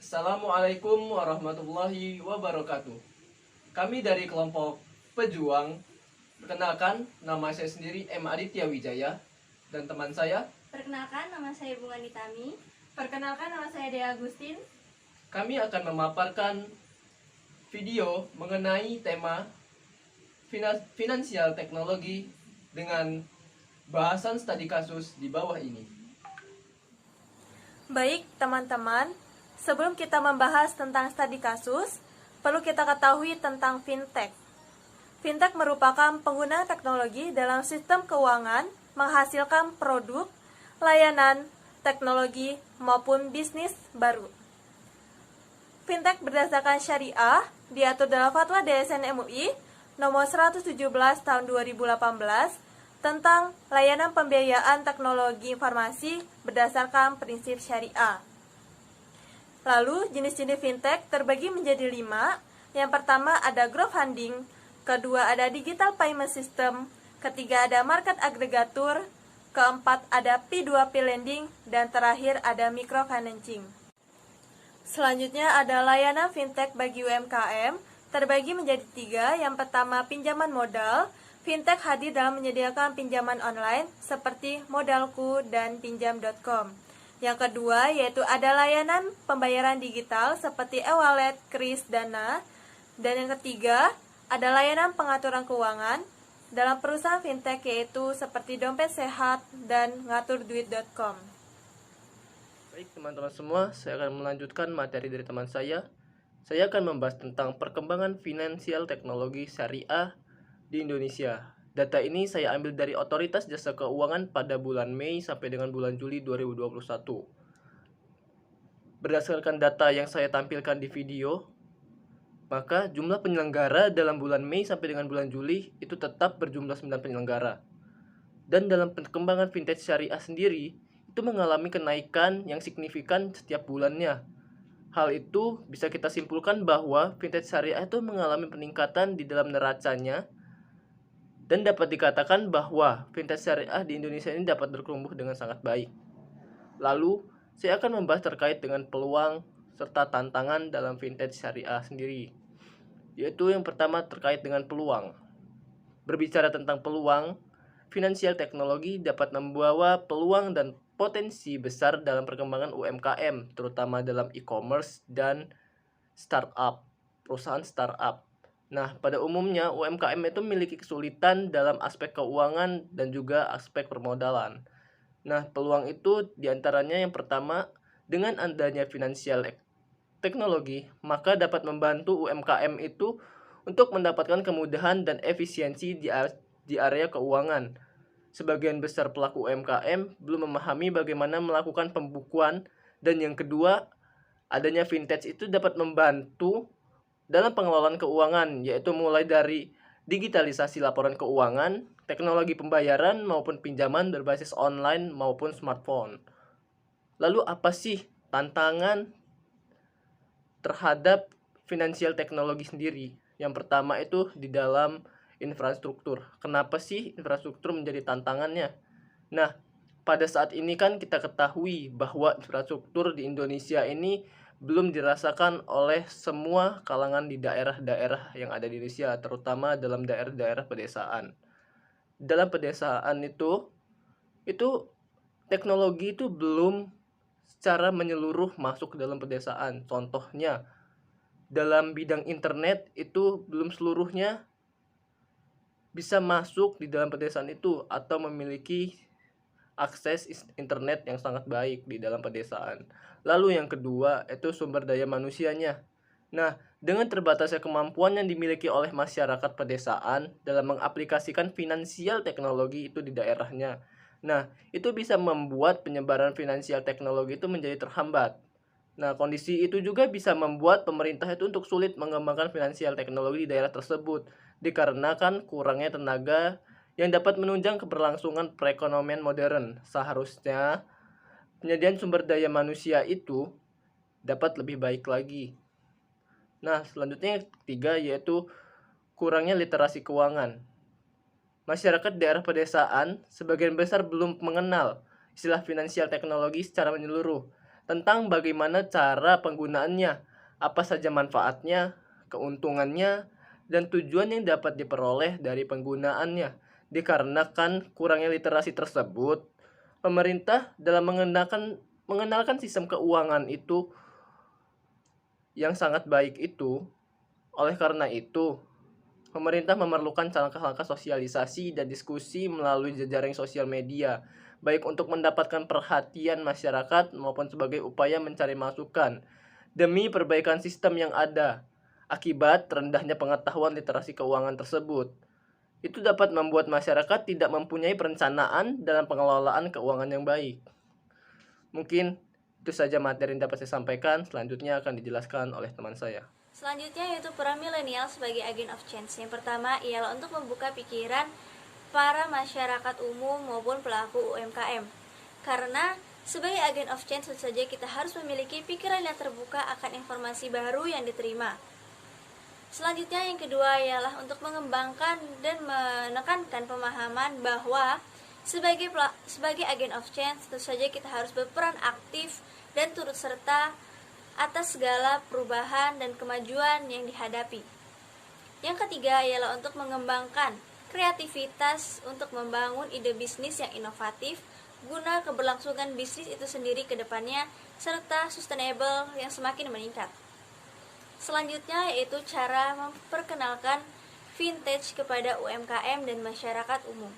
Assalamualaikum warahmatullahi wabarakatuh. Kami dari kelompok pejuang. Perkenalkan, nama saya sendiri M. Aditya Wijaya dan teman saya. Perkenalkan, nama saya Bunga Nitami. Perkenalkan, nama saya Dea Agustin. Kami akan memaparkan video mengenai tema finansial teknologi dengan bahasan studi kasus di bawah ini. Baik, teman-teman, sebelum kita membahas tentang studi kasus, perlu kita ketahui tentang fintech. Fintech merupakan pengguna teknologi dalam sistem keuangan menghasilkan produk, layanan, teknologi, maupun bisnis baru. Fintech berdasarkan syariah diatur dalam Fatwa DSN MUI nomor 117 tahun 2018 tentang layanan pembiayaan teknologi informasi berdasarkan prinsip syariah. Lalu, jenis-jenis fintech terbagi menjadi 5. Yang pertama ada crowdfunding, kedua ada digital payment system, ketiga ada market aggregator, keempat ada P2P lending, dan terakhir ada microfinancing. Selanjutnya ada layanan fintech bagi UMKM, terbagi menjadi 3. Yang pertama pinjaman modal. Fintech hadir dalam menyediakan pinjaman online seperti Modalku dan Pinjam.com. Yang kedua yaitu ada layanan pembayaran digital seperti e-wallet, kris, Dana. Dan yang ketiga ada layanan pengaturan keuangan dalam perusahaan fintech yaitu seperti Dompet Sehat dan ngaturduit.com. Baik teman-teman semua, saya akan melanjutkan materi dari teman saya. Saya akan membahas tentang perkembangan finansial teknologi syariah di Indonesia. Data ini saya ambil dari Otoritas Jasa Keuangan pada bulan Mei sampai dengan bulan Juli 2021. Berdasarkan data yang saya tampilkan di video, maka jumlah penyelenggara dalam bulan Mei sampai dengan bulan Juli itu tetap berjumlah 9 penyelenggara. Dan dalam perkembangan fintech syariah sendiri, itu mengalami kenaikan yang signifikan setiap bulannya. Hal itu bisa kita simpulkan bahwa fintech syariah itu mengalami peningkatan di dalam neracanya, dan dapat dikatakan bahwa fintech syariah di Indonesia ini dapat bertumbuh dengan sangat baik. Lalu, saya akan membahas terkait dengan peluang serta tantangan dalam fintech syariah sendiri. Yaitu yang pertama terkait dengan peluang. Berbicara tentang peluang, finansial teknologi dapat membawa peluang dan potensi besar dalam perkembangan UMKM, terutama dalam e-commerce dan startup, perusahaan startup. Nah, pada umumnya UMKM itu memiliki kesulitan dalam aspek keuangan dan juga aspek permodalan. Nah, peluang itu diantaranya yang pertama, dengan adanya finansial teknologi, maka dapat membantu UMKM itu untuk mendapatkan kemudahan dan efisiensi di area keuangan. Sebagian besar pelaku UMKM belum memahami bagaimana melakukan pembukuan, dan yang kedua, adanya fintech itu dapat membantu dalam pengelolaan keuangan, yaitu mulai dari digitalisasi laporan keuangan, teknologi pembayaran maupun pinjaman berbasis online maupun smartphone. Lalu apa sih tantangan terhadap finansial teknologi sendiri? Yang pertama itu di dalam infrastruktur. Kenapa sih infrastruktur menjadi tantangannya? Nah, pada saat ini kan kita ketahui bahwa infrastruktur di Indonesia ini belum dirasakan oleh semua kalangan di daerah-daerah yang ada di Indonesia, terutama dalam daerah-daerah pedesaan. Dalam pedesaan itu teknologi itu belum secara menyeluruh masuk ke dalam pedesaan. Contohnya, dalam bidang internet itu belum seluruhnya bisa masuk di dalam pedesaan itu atau memiliki akses internet yang sangat baik di dalam pedesaan. Lalu yang kedua itu sumber daya manusianya. Nah, dengan terbatasnya kemampuan yang dimiliki oleh masyarakat pedesaan dalam mengaplikasikan finansial teknologi itu di daerahnya. Nah, itu bisa membuat penyebaran finansial teknologi itu menjadi terhambat. Nah, kondisi itu juga bisa membuat pemerintah itu untuk sulit mengembangkan finansial teknologi di daerah tersebut, dikarenakan kurangnya tenaga yang dapat menunjang keberlangsungan perekonomian modern. Seharusnya penyediaan sumber daya manusia itu dapat lebih baik lagi. Nah, selanjutnya yang ketiga yaitu kurangnya literasi keuangan. Masyarakat daerah pedesaan sebagian besar belum mengenal istilah finansial teknologi secara menyeluruh, tentang bagaimana cara penggunaannya, apa saja manfaatnya, keuntungannya, dan tujuan yang dapat diperoleh dari penggunaannya. Dikarenakan kurangnya literasi tersebut, pemerintah dalam mengenalkan sistem keuangan itu yang sangat baik itu. Oleh karena itu, pemerintah memerlukan langkah-langkah sosialisasi dan diskusi melalui jejaring sosial media, baik untuk mendapatkan perhatian masyarakat maupun sebagai upaya mencari masukan demi perbaikan sistem yang ada. Akibat rendahnya pengetahuan literasi keuangan tersebut, itu dapat membuat masyarakat tidak mempunyai perencanaan dalam pengelolaan keuangan yang baik. Mungkin itu saja materi yang dapat saya sampaikan. Selanjutnya akan dijelaskan oleh teman saya. Selanjutnya yaitu peran milenial sebagai agent of change. Yang pertama ialah untuk membuka pikiran para masyarakat umum maupun pelaku UMKM. Karena sebagai agent of change tentu saja kita harus memiliki pikiran yang terbuka akan informasi baru yang diterima. Selanjutnya yang kedua ialah untuk mengembangkan dan menekankan pemahaman bahwa sebagai agent of change tentu saja kita harus berperan aktif dan turut serta atas segala perubahan dan kemajuan yang dihadapi. Yang ketiga ialah untuk mengembangkan kreativitas untuk membangun ide bisnis yang inovatif guna keberlangsungan bisnis itu sendiri ke depannya serta sustainable yang semakin meningkat. Selanjutnya yaitu cara memperkenalkan vintage kepada UMKM dan masyarakat umum.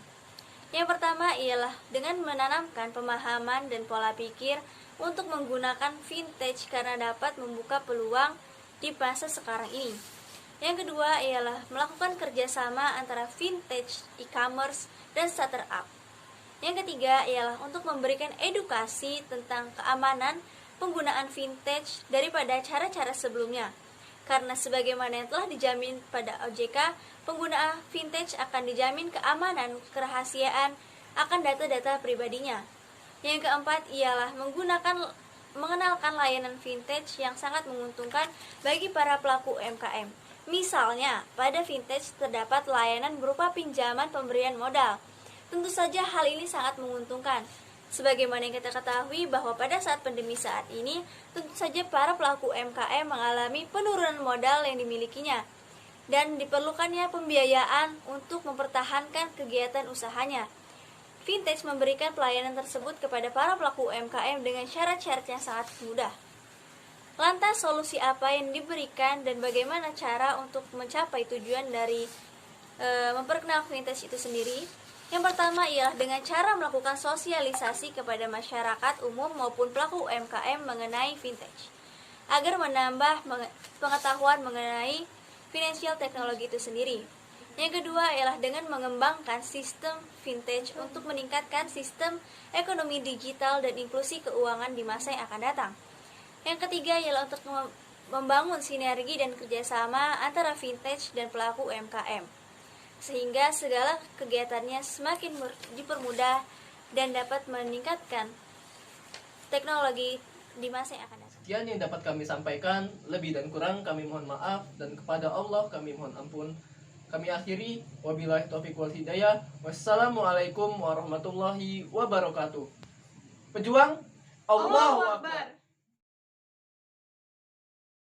Yang pertama ialah dengan menanamkan pemahaman dan pola pikir untuk menggunakan vintage karena dapat membuka peluang di masa sekarang ini. Yang kedua ialah melakukan kerjasama antara vintage, e-commerce, dan startup. Yang ketiga ialah untuk memberikan edukasi tentang keamanan penggunaan vintage daripada cara-cara sebelumnya. Karena sebagaimana yang telah dijamin pada OJK, pengguna vintage akan dijamin keamanan, kerahasiaan akan data-data pribadinya. Yang keempat ialah mengenalkan layanan vintage yang sangat menguntungkan bagi para pelaku UMKM. Misalnya, pada vintage terdapat layanan berupa pinjaman pemberian modal. Tentu saja hal ini sangat menguntungkan. Sebagaimana yang kita ketahui bahwa pada saat pandemi saat ini, tentu saja para pelaku UMKM mengalami penurunan modal yang dimilikinya dan diperlukannya pembiayaan untuk mempertahankan kegiatan usahanya. Vintage memberikan pelayanan tersebut kepada para pelaku UMKM dengan syarat-syarat yang sangat mudah. Lantas solusi apa yang diberikan dan bagaimana cara untuk mencapai tujuan dari memperkenalkan vintage itu sendiri? Yang pertama ialah dengan cara melakukan sosialisasi kepada masyarakat umum maupun pelaku UMKM mengenai vintage, agar menambah pengetahuan mengenai financial teknologi itu sendiri. Yang kedua ialah dengan mengembangkan sistem vintage untuk meningkatkan sistem ekonomi digital dan inklusi keuangan di masa yang akan datang. Yang ketiga ialah untuk membangun sinergi dan kerjasama antara vintage dan pelaku UMKM, sehingga segala kegiatannya semakin dipermudah dan dapat meningkatkan teknologi di masa yang akan datang. Sekian yang dapat kami sampaikan, lebih dan kurang kami mohon maaf, dan kepada Allah kami mohon ampun. Kami akhiri, wabillahi taufiq wal hidayah. Wassalamualaikum warahmatullahi wabarakatuh. Pejuang, Allahu Akbar.